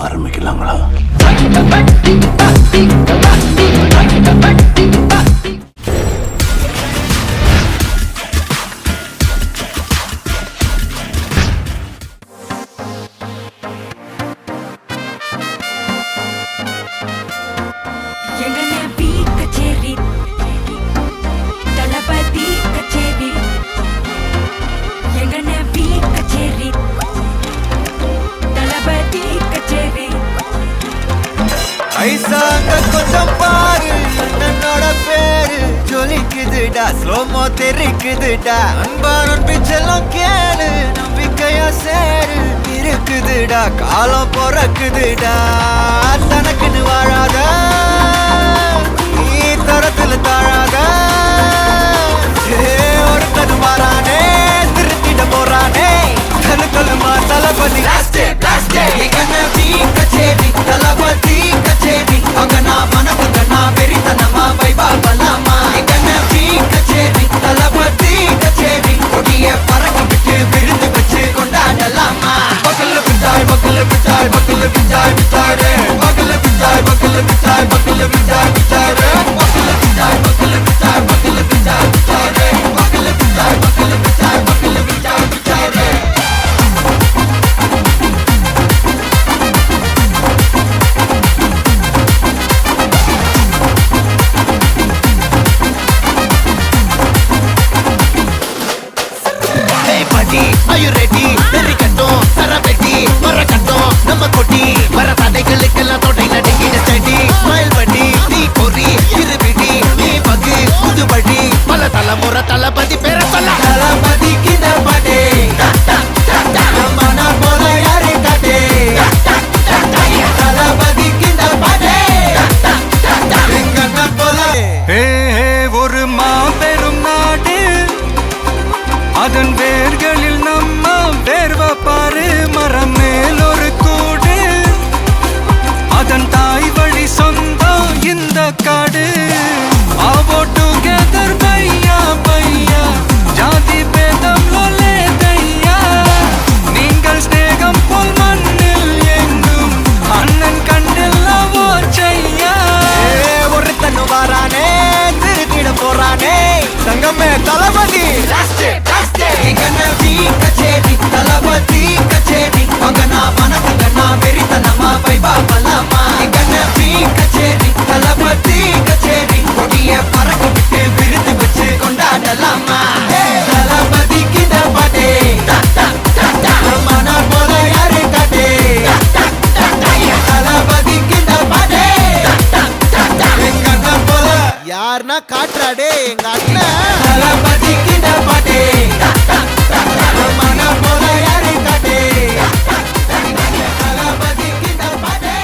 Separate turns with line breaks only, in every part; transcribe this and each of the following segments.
ஆரம்பிக்கலாங்களா?
கொஞ்சம் பாரு என்னோட பேரு ஜொலிக்குதுடா, ஸ்லோமோ தெரிக்குதுடா, அன்பானன் பிச்செல்லாம் கேளு, நம்பிக்கையா சேரு இருக்குதுடா, காலம் பொறக்குதுடா, தனக்குன்னு வாழாத நீ தரத்துல தாழாத, ஒருத்தது மாறானே திருத்திட போறானே, தலுக்கலுமா தளபதி கச்சேரி தளபதி கச்சேரி அங்கனா மனசுங்கனா வெறித்தனமா வைபா பலாமா கச்சேரி தளபதி கச்சேரி கொடிய பறக்க விட்டு விழுந்து வச்சு கொண்டாடலாமா. பக்கல்ல பிட்டாய் பக்கல்ல பிட்டாய் பக்கல்ல பிட்டாய் பிட்டாரு பக்கல்ல பிட்டாய் பக்கல்ல பிட்டாய் பக்கல்ல பிட்டாய் பிட்டாரு பக்கல்ல பிட்டாய் பக்கல்ல பிட்டாய் பக்கல்ல பிட்டாய் பிட்டாரு பக்கல்ல பிட்டாய் பக்கல்ல பிட்டாய் பக்கல்ல பிட்டாய் பிட்டாரு. Are you ready? Very கட்டும் சரபெட்டி வர கட்டும் நம்ம கொட்டி வர தடைகளுக்கெல்லாம் தொடை நடுங்கிட ஸ்டடி ஸ்மைல் பண்ணி நீ பொறி இருபிடி நீ பகு புதுபடி பல தலைமுறை தளபதி பேர சொல்ல தளபதி கிந்த பாட்டே மன போல யாரே காட்டே தளபதி கிந்த பாட்டே எங்க போல ஒரு மாபெரும் நாடு அதன் வேர்களில் நம்ம வேர்வ பாரு மரம் மேல் ஒரு கூடு அதன் தாய் வழி சொந்தம் இந்த காடு ஆவோ டுகெதர் பையா பையா ஜாதி பேதம் லோலே தையா நீங்கள் ஸ்நேகம் போல் மண்ணில் எங்கும் அண்ணன் கண்டெல்லவோ செய்யா ஒருத்தன் வாரானே திருத்திட போறானே தங்கமே தளபதி கச்சேரி தளபதி கச்சேரி அங்கனா மனசங்கனா வெறித்தனமா வைபா பலாமா கச்சேரி தளபதி கச்சேரி கொடிய பறக்க விட்டு விருது வச்சு கொண்டாடலாமா. தளபதி கிந்த பாட்டே மன போல யாரு காட்டே தளபதி கிந்த பாட்டே எங்க அண்ணன் போல யாருன்னா காட்டுறாடே எங்க அண்ணன் தளபதி கிந்த பாட்டே மன போல யாரு காட்டே தளபதி கிந்த பாட்டே.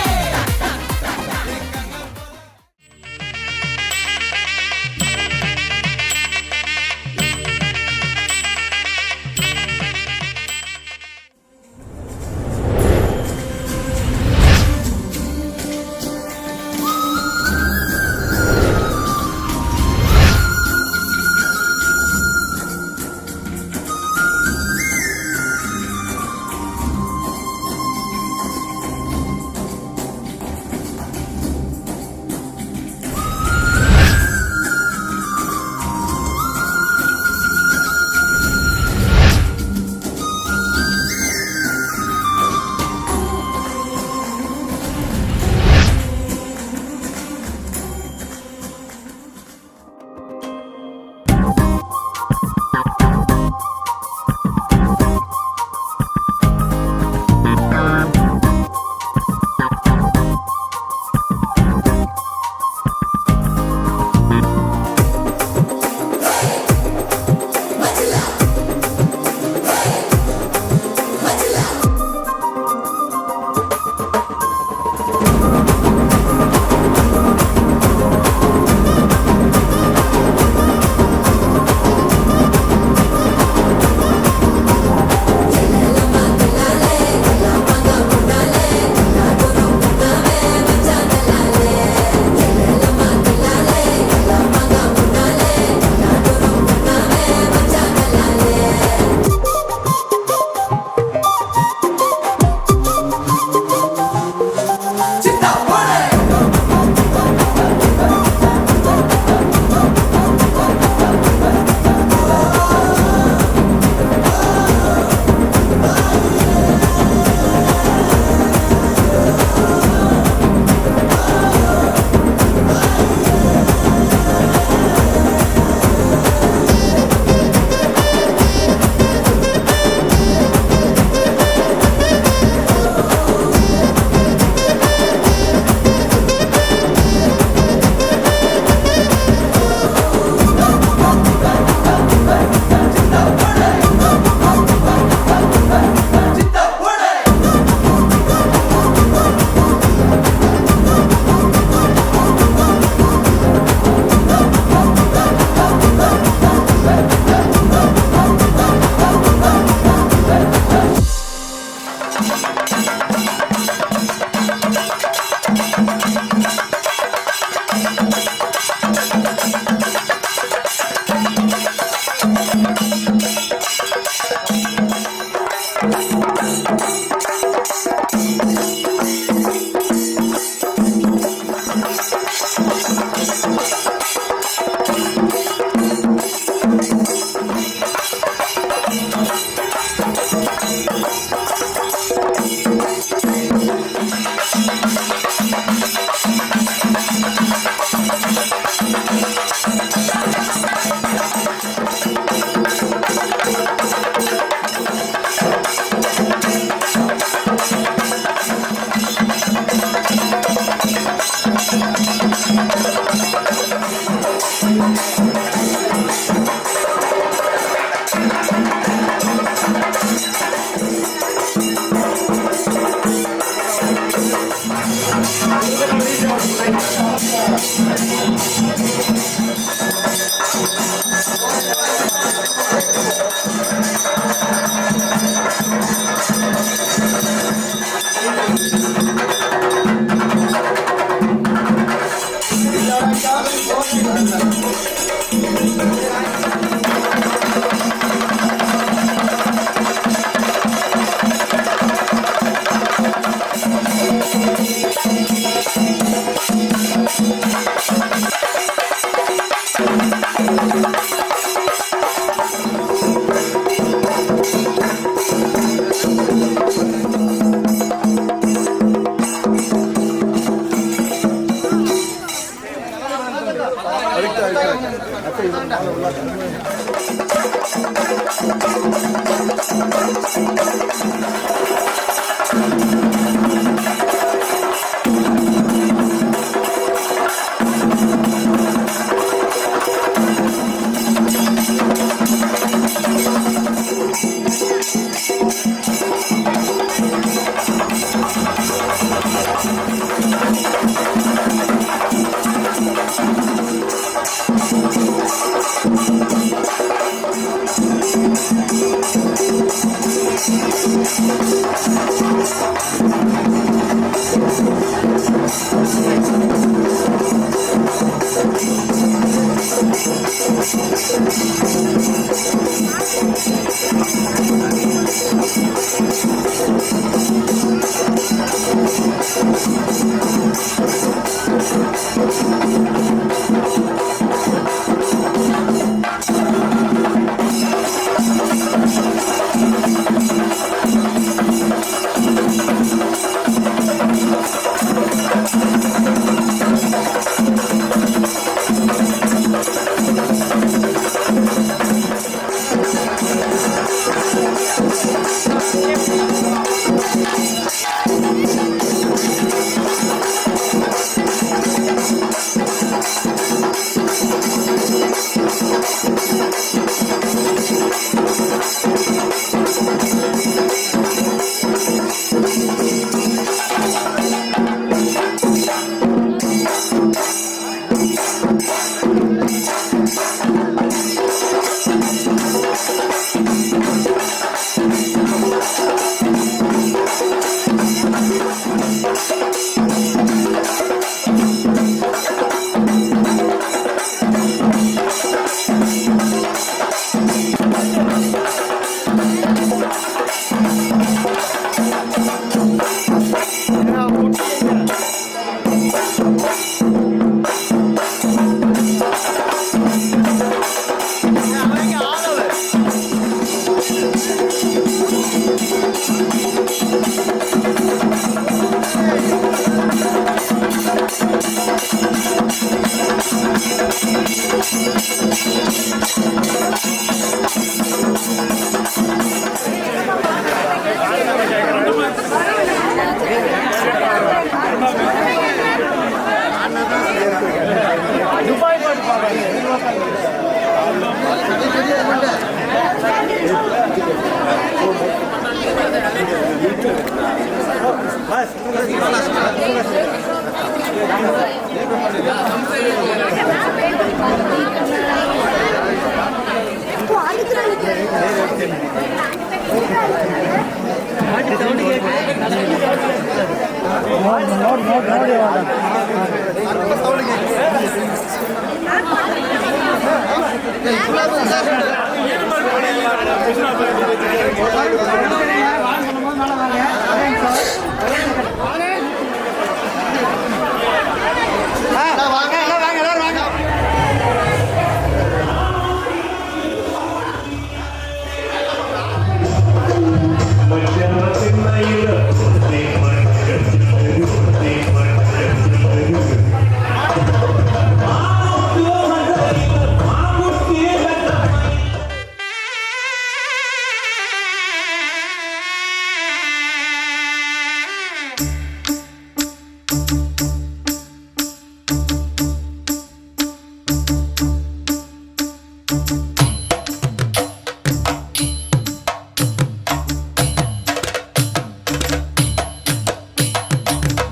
Gracias.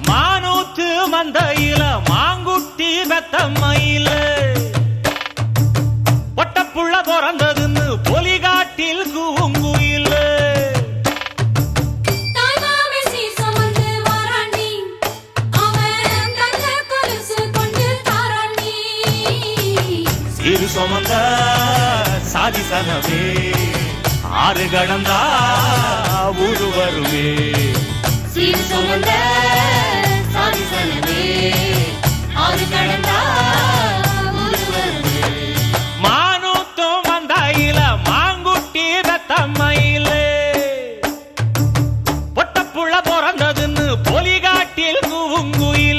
மானூத்து மந்தையில மாங்குட்டி வெத்தம்மையில பொட்டப்புள்ள பிறந்ததுன்னு பொலிகாட்டில் கூங்குயில இரு சுமந்த சாதி சனவே ஆறு கடந்தா ஊரு வருவே
சீர் சுமந்த சாதி சனவே ஆறு கடந்தா ஊரு வருவே
மானூத்தும் மந்தாயில மாங்குட்டி வெத்தம்மையில பொட்டப்புள்ள பிறந்ததுன்னு பொலிகாட்டில் கூங்குயில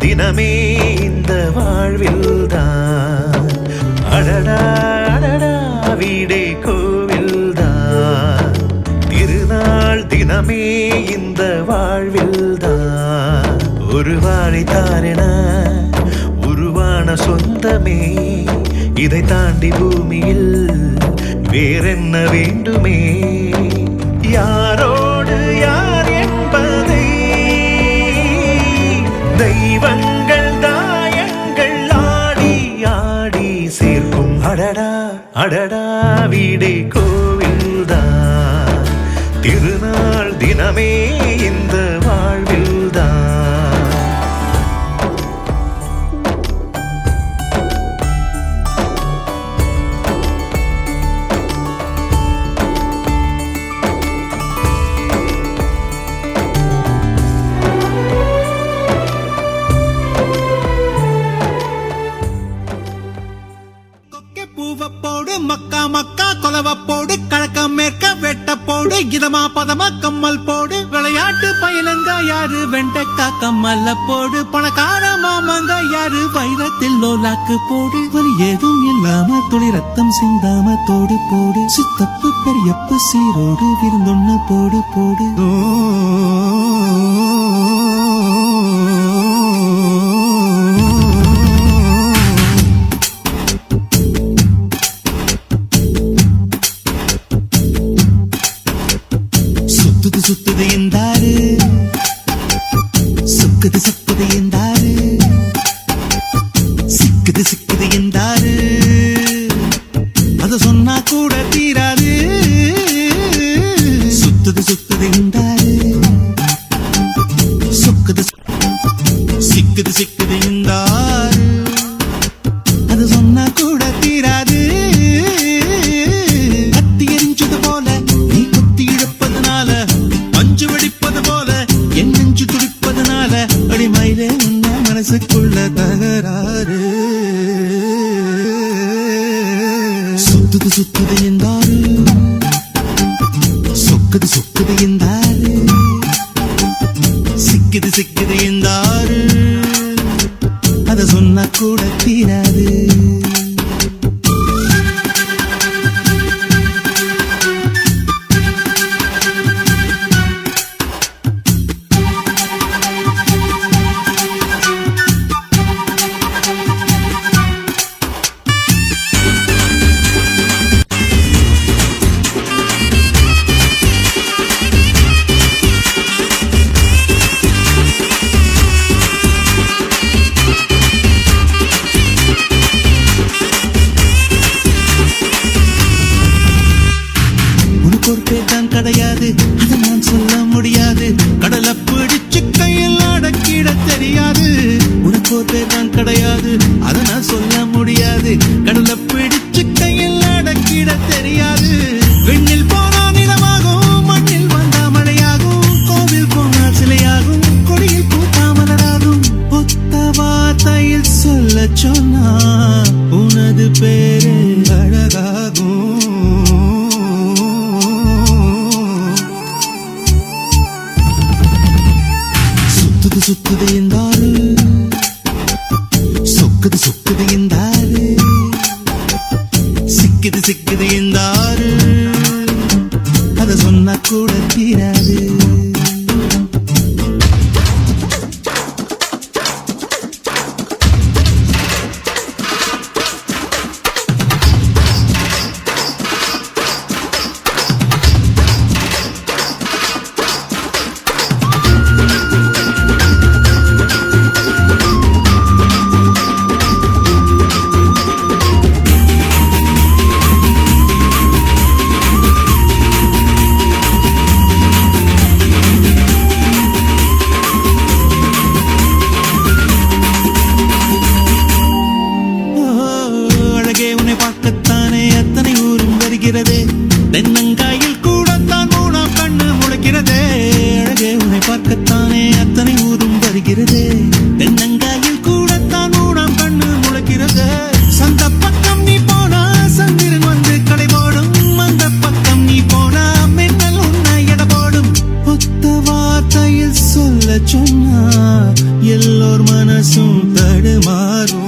தினமே இந்த வாழ்வில்தான் அடடா அடடா வீடே கோவில்தான் திருநாள் தினமே இந்த வாழ்வில்தான் ஒரு வாழைத்தாரென உருவான சொந்தமே இதை தாண்டி பூமியில் வேறென்ன வேண்டுமே யாரோடு யார் அடடா வீடே கோவில்தான், திருநாள் தினமே இந்த வாழ்வில்தான்.
பூவப்போடு மக்கா மக்கா கொலவப்போடு கழக்க மேற்க வெட்டப்போடு இதமா பதமா கம்மல் போடு விளையாட்டு பயிலங்க யாரு வெண்டக்கா கம்மல்ல போடு பணக்கார மாமங்க யாரு வைரத்தில் லோலாக்கு போடு வலி ஏதும் இல்லாம துளி ரத்தம் சிந்தாம தோடு போடு சித்தப்பு பெரியப்பு சீரோடு விருந்தொன்னு போடு போடு சுத்துது என்றாரு சுக்குது சுக்குது என்றாரு சிக்குது என்றாரு அத சொன்னா கூட தீராது சுத்துது என்றாரு சிக்குது என்றாரு அத சொன்னா கூட தீராது கத்தி எரிஞ்சது போல நீ குத்தி இழப்பதனால மஞ்சு வெடிப்பது போல என் நெஞ்சு துடிப்பதனால அடிமையிலே உன்ன மனசுக்குள்ள தகராறு சுத்துது என்றாரு சொக்குது என்றாரு சிக்குது என்றாரு அத சொன்னா கூட தீராது கிடையாது அதை நான் சொல்ல முடியாது கடலை பிடிச்சு கையில் அடக்கிட தெரியாது உனக்கு ஒரு பேர் தான் கிடையாது அதை நான் சொல்ல முடியாது கடலை பிடிச்சு கையில் அடக்கிட தெரியாது விண்ணில் போனா நிலமாகும் மண்ணில் வந்தா மழையாகும் கோவில் போனால் சிலையாகும் கொடியில் பூத்தா மலராகும் ஒத்த வார்த்தையில் சொல்ல சொன்னா உனது பேரு அழகாகும் சுத்துது என்றாரு சொக்குது என்றாரு சிக்குது என்றாரு அத சொன்னா கூட தீராது தென்னங்காயில் கூடத்தான் மூணாம் கண்ணு முளைக்கிறதே அழகே உன்னை பார்க்கத்தானே அத்தனை ஊரும் வருகிறதே தென்னங்காயில் கூடத்தான் மூணாம் கண்ணு முளைக்கிறதே சந்த பக்கம் நீ போனா சந்திரன் வந்து கடை போடும் அந்த பக்கம் நீ போனா மின்னல் உன்னை எடை போடும் ஒத்த வார்த்தையில் சொல்ல சொன்னா எல்லோர் மனசும் தடுமாறும்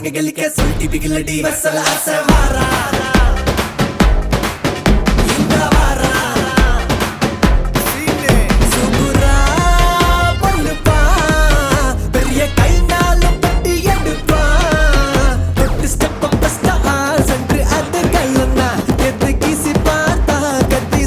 யாருங்க கெலிக்க சொல்லிட்டு பிகிலடி வசல ஆசை வாரா இந்த வாரா சுகுரா பொண்ணுப்பா பெரிய கைனாலும் பட்டி எடுப்பா தொட்டு ஸ்டெப் அப் பஸ்டா சென்று அது கல்லுனா எது கிசி பார்த்தா கத்தி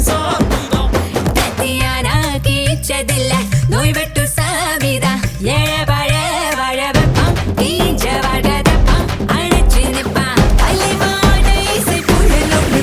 கத்தியானா கீச்சதில்ல நோய் வெட்டு சாவிதா ஏழ பழ வாழ வைப்பான் தீஞ்ச வாழதப்பான் அழைச்சு நிற்பான் தலைவாடை புயலோடு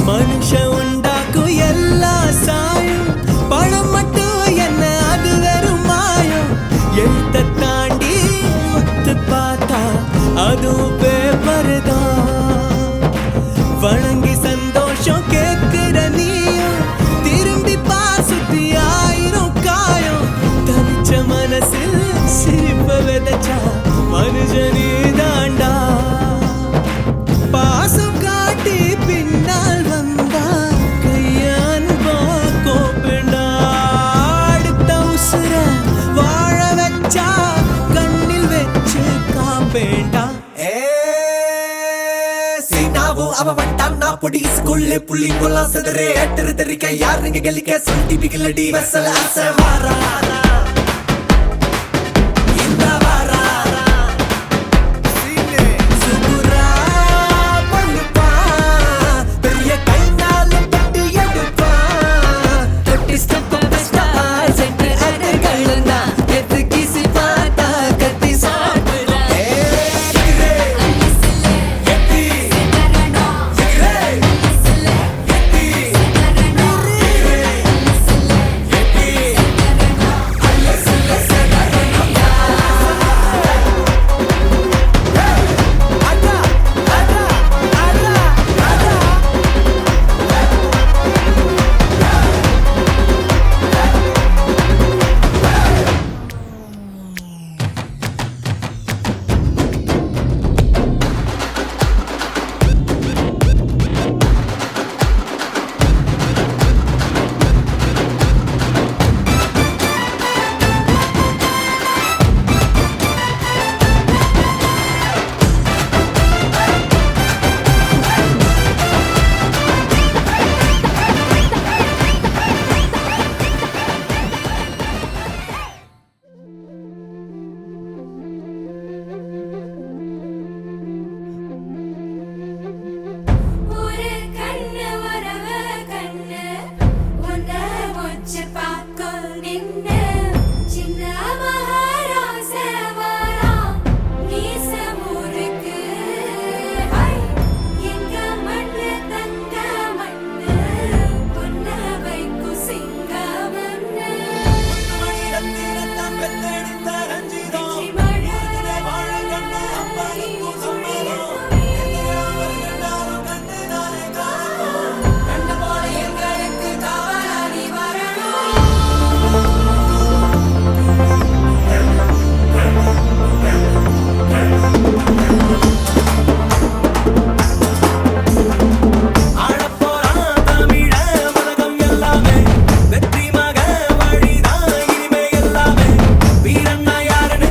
மனுஷ உண்டாக்கும் எல்லா சாயம் பணம் மட்டும் என்ன அது வெறும் மாயம் எழுத்த தாண்டி ஒத்து பார்த்தா அதுவும் பேப்பர் தான் வணங்கி சந்தோஷம் கேட்கிற நீயும் திரும்பி பாசுத்தி ஆயிரம் காயம் தவிச்ச மனசில் சிரிப்ப விதைச்சா மனுஷனே தாண்டா பாசம் காட்டி பின்னால் வந்தா கையான்பா கோப்பேண்டா அடுத்த உசுர வாழ வச்சா கண்ணில் வச்சு காப்பேண்டா சீனாவும் அவ வட்டான் நான் பொடி ஸ்கூல்ல புள்ளிங்கொல்லாம் செதறே எட்டரு தெரிக்க யாருங்க கெலிக்க சொல்லிட்டு பிகிலடி வசல ஆசை வாரா இந்த வாரா சுகுரா பொண்ணுப்பா பெரிய கைனாலும் பட்டி எடுப்பா தொட்டி ஸ்டெப் பஸ்டா சென்று அது கல்லுனா எது கிசி பார்த்தா கத்தி சாப்பிடா
ஒரு கண்ணு வரவ கண்ணு உன்ன வச்சு பார்க்கும் நின்னு சின்ன மகாராசவாரா மீச முறுக்கு எங்க மண்ணு தங்க மண்ணு பொன்ன வைக்கும் சிங்க மண்ணு
வெற்றி மக வழிதான் இனிமே எல்லாமே வீரண்ணா யாருன்னு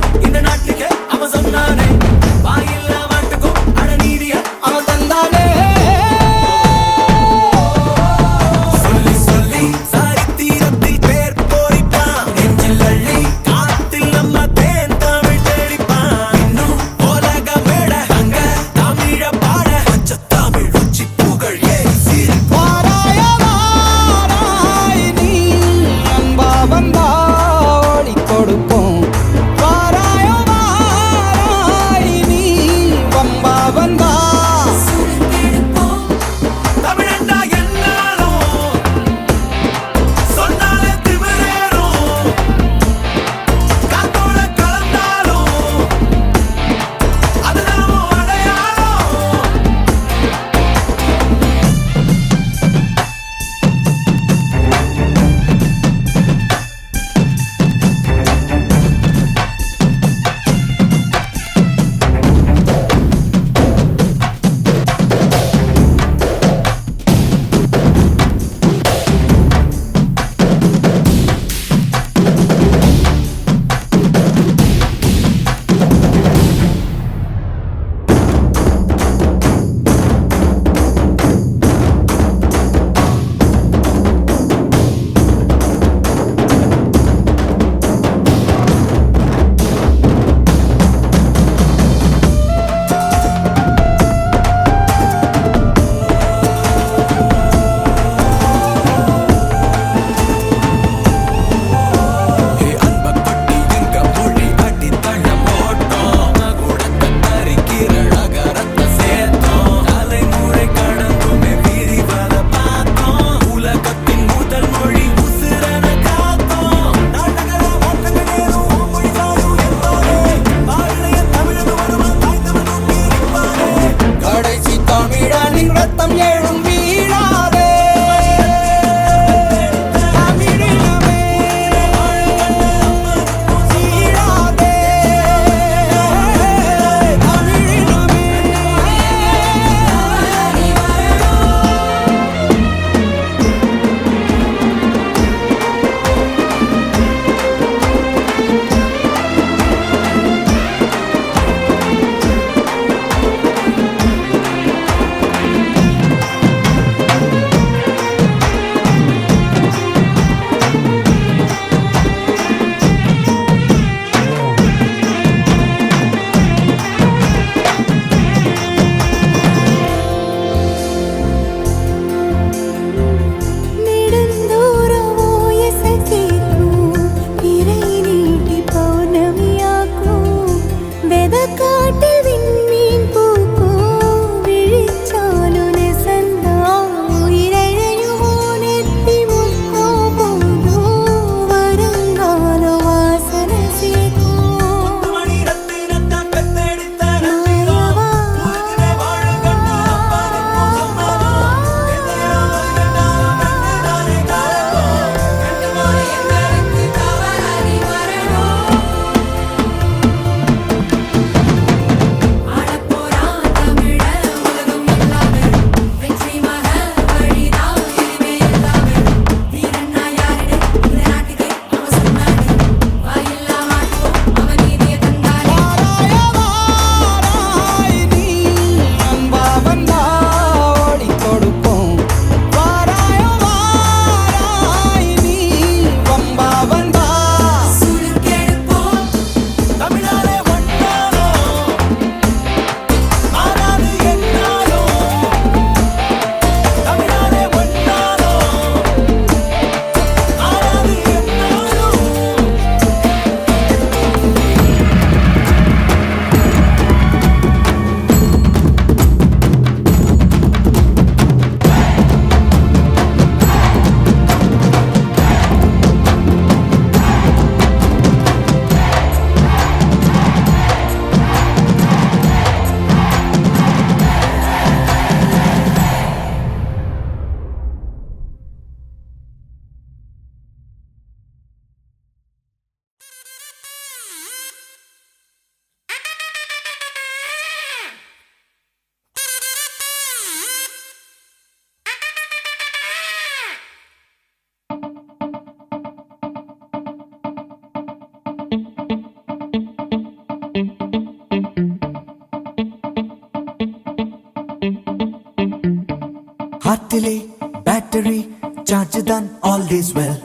ஹார்ட்டிலே பேட்டரி சார்ஜ் தான் ஆல் இஸ் வெல்.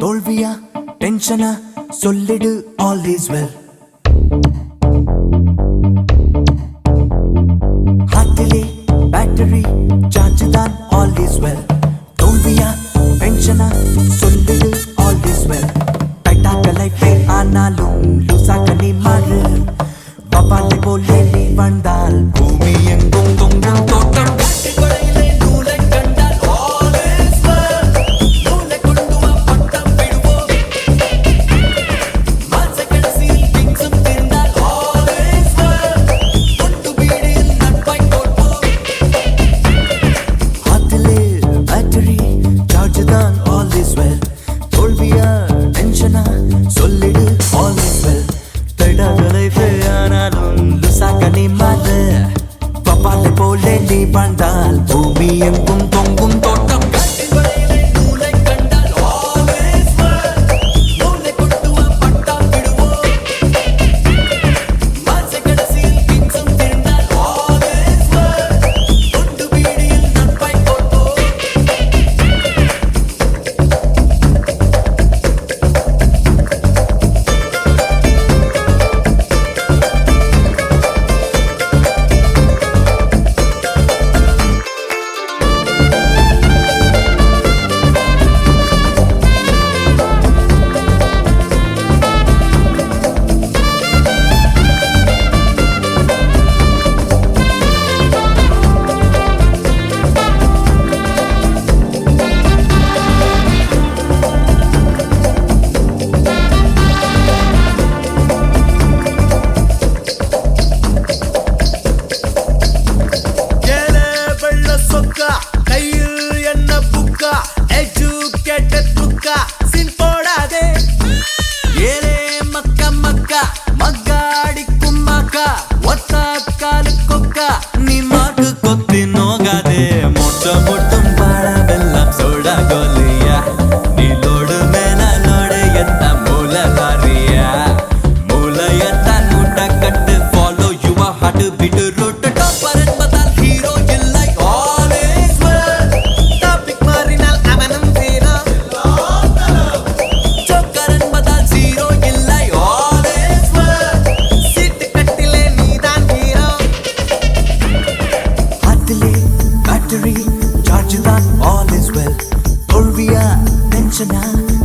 தோல்வியா டென்ஷனா சொல்லிடு ஆல் இஸ் வெல். ஹார்ட்டிலே பேட்டரி சார்ஜ் தான் ஆல் இஸ் வெல். தோல்வியா டென்ஷனா சொல்லிடு ஆல் இஸ் வெல். டைட்டாக்க லைஃபே ஆனாலும் லூசாக்க நீ மாறு. பப்பாலை போலே நீ வந்தால் பூமி எங்கும் தொங்கும் தோட்டம். வந்தால் பூமி எங்கும் தொங்கும் தோட்டம்.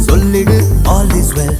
சொல்லிடு all is well.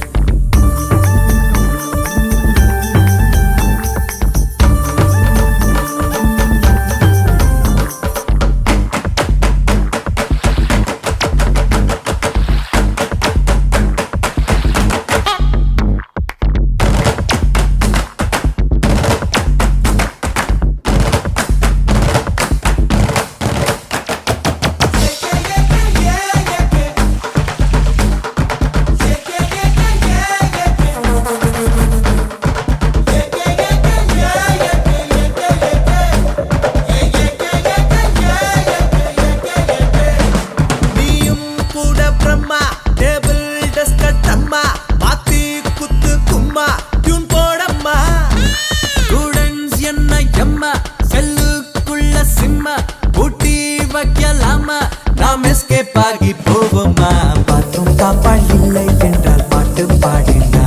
நாம் எஸ்கேப் ஆகி போவோமா? பாத்ரூம் தாப்பாள் இல்லை என்றால் பாட்டு பாடினா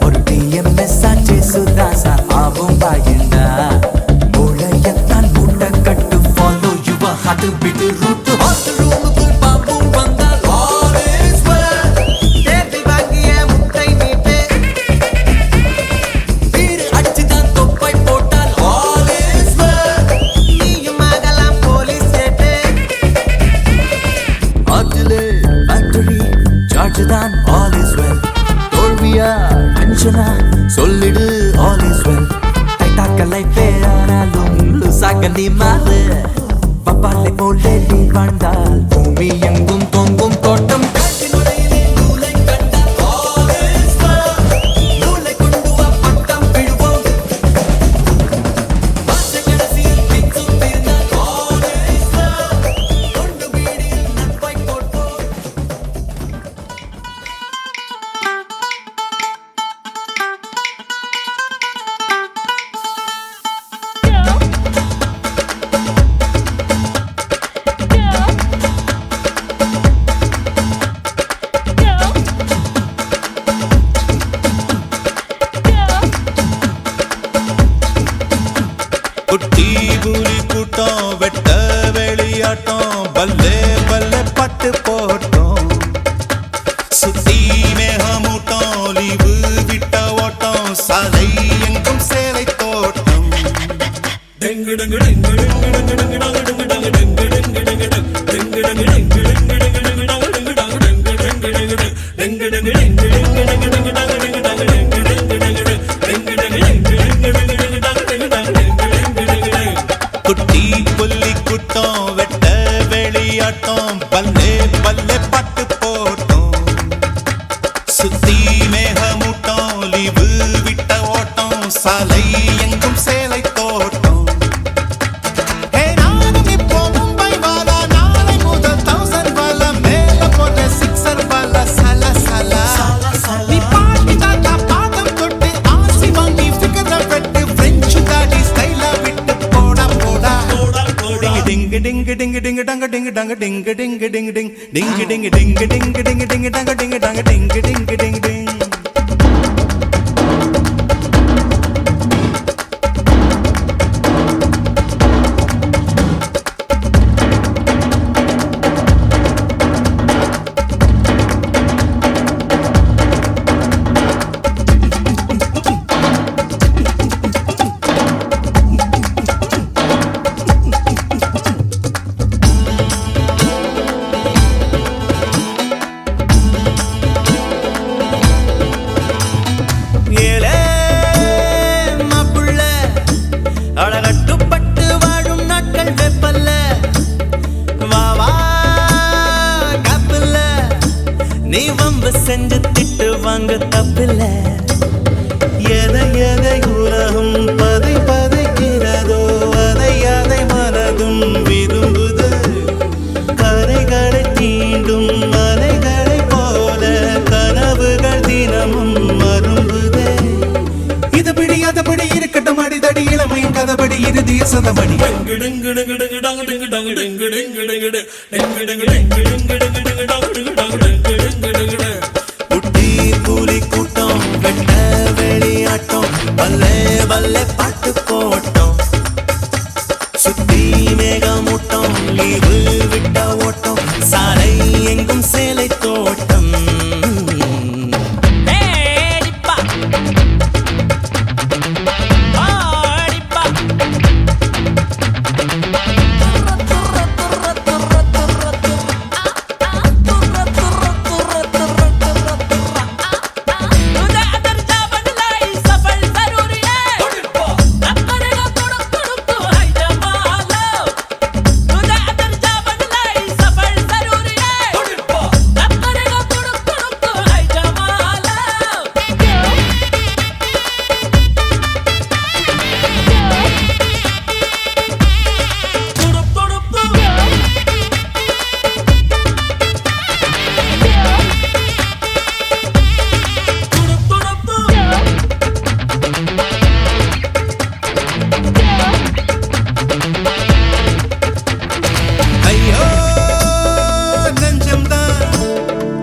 ஒரு டிஎம்எஸ் ஆச்சு சுதாசா ஆவும் பாயிண்டா. மூளையத்தான் மூட்டை கட்டு follow your heart beat route. Hostel ரூமுக்குள் பாம்பும் வந்தால் all is well. தேடி வாங்கிய முட்டை மீட்டு வீடு அடிச்சுதான் தொப்பை போட்டால் all is well. நீயும் ஆகலாம் போலீஸ் சேட்டு. ஹார்ட்டிலே பேட்டரி சார்ஜ் தான் all is well. தோல்வியா டென்ஷனா சொல்லிடு all is well. டைட்டாக்க லைஃபே ஆனாலும் லூசாக்க நீ மாறு. பப்பாலை போலே நீ வாழ்ந்தால் பூமி எங்கும் தொங்கும் தோட்டம்.
Go.
ஓட்டம் சாலை எங்கும் சேலை தோட்டம் குட்டி புள்ளி குட்டம் வெட்ட வெளியாட்டம் பல்லே பல்லே பட்டு போட்டோம் சுத்தி மேகமூட்டம் லீவு விட்ட ஓட்டம் சாலை எங்கும் சேலை தோட்டம் நானும் இப்போ மும்பை வாலா நாளை முதல் 1000 வாலா மேல போட்ட 6 வாலா சல சல நீ பாட்டி தாத்தா பாதம் தொட்டு ஆசி வாங்கி ஃபிகர வெட்டு பிரெஞ்சு தாடி ஸ்டைலா விட்டு போடா போடா டிங் டிங் டிங் டிங் டங்க டிங் டங்க டிங் டிங் டிங் டிங் டிங் டிங் டிங் டிங் டிங் டிங் டங்க டிங் டங்க டிங் டிங் டிங் டிங் அழகட்டுப்பட்டு வாழும் நாட்கள் வெப்பல்ல வாவா கப்பல்ல நீ வம்பு செஞ்சு திட்டு வாங்க தப்பில்ல எதை எதை உலகம் பதை பதைக்கிறதோ அதை அதை மனதும் விரும்புது கரைகளை தீண்டும் மலைகளை போல கனவுகள் தினமும் மரும்புதே இது பிடியாதபடி இருக்கட்டும் அடிதடி இளமையின் கதபடி இறுதிய சதபடி குட்டி கூலி கூட்டம் வெட்ட வெளியாட்டம் பல்லே பல்லே பாட்டு போட்டோம் சுத்தி மேகமூட்டம் லீவு விட்ட ஓட்டம் சாலை எங்கும் சேலை தோட்டம்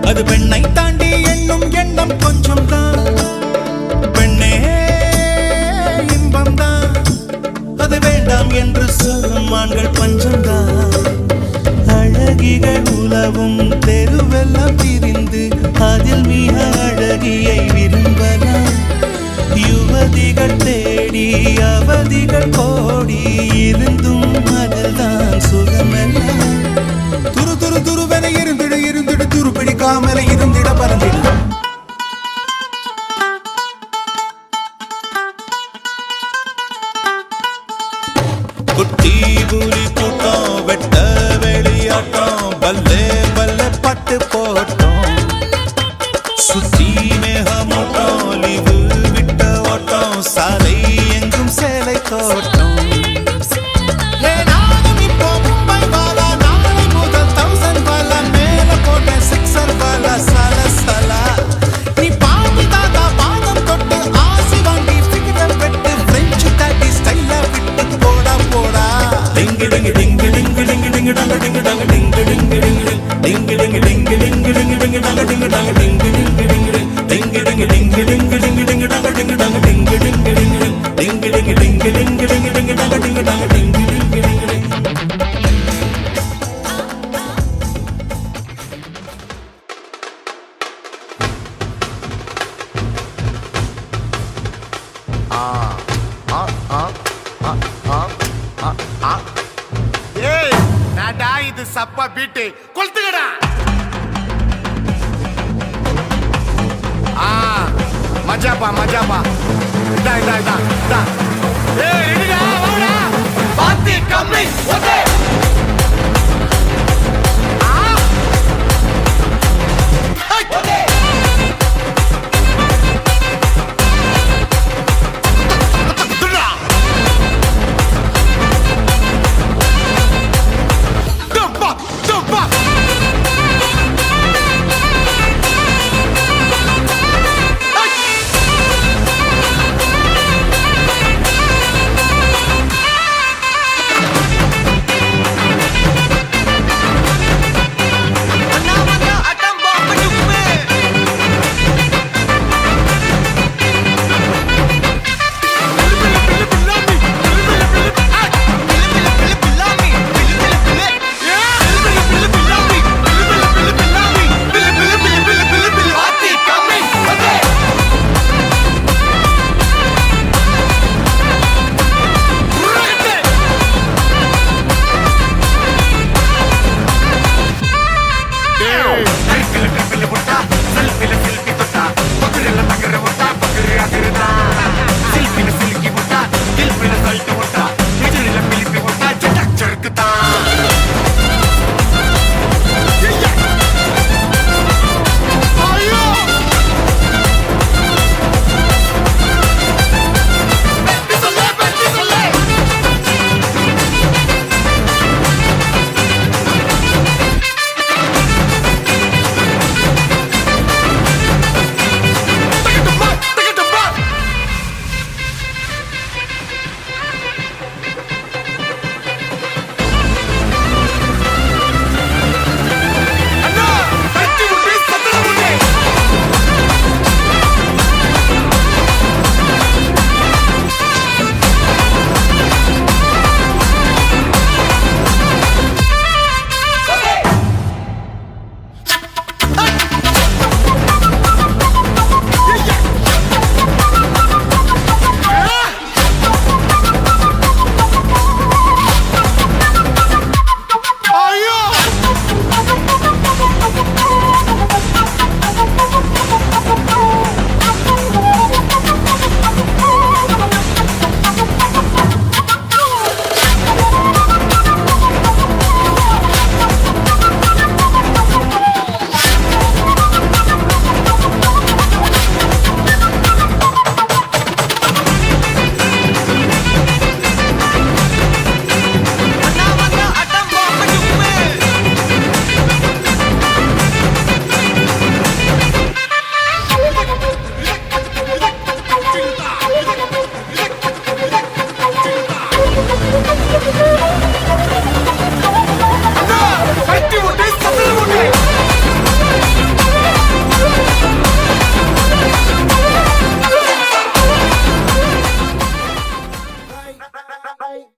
அது பெண்ணை தாண்டி எண்ணும் எண்ணம் கொஞ்சம் தான் பெண்ணே இன்பம் தான் அது வேண்டாம் என்று சொல்லும் ஆண்கள் பஞ்சம் தான் அழகிகள் உலவும் தெருவெல்லாம் திரிந்து அதில் மிக அழகியை விரும்பலாம் யுவதிகள் தேடி அவதிகள் கோடி இருந்தும் அதுதான் சுகமெல்லாம் துரு துரு துருவென இருந்திட இருந்திட துரு பிடிக்காமல இருந்திட பறந்திட குட்டி கூலி கூட்டம் வெட்ட வெளியாட்டம் பல்லே பல்லே பட்டு போட்டோம் சுத்தி மேகமூட்டம் லீவு விட்ட ஓட்டம் சாலை எங்கும் சேலை தோட்டம் ding
ஏய் நாடா இது சப்பா பீட்டு கொளுத்துக்கடா மஜாப்பா மஜாப்பா இதா இதா இதா இதா ஏய் ரெடிடா வாடா பாத்தி கம்மி ஓகே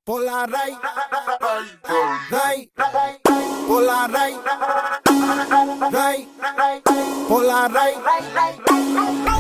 Polaray, Polaray, Polaray.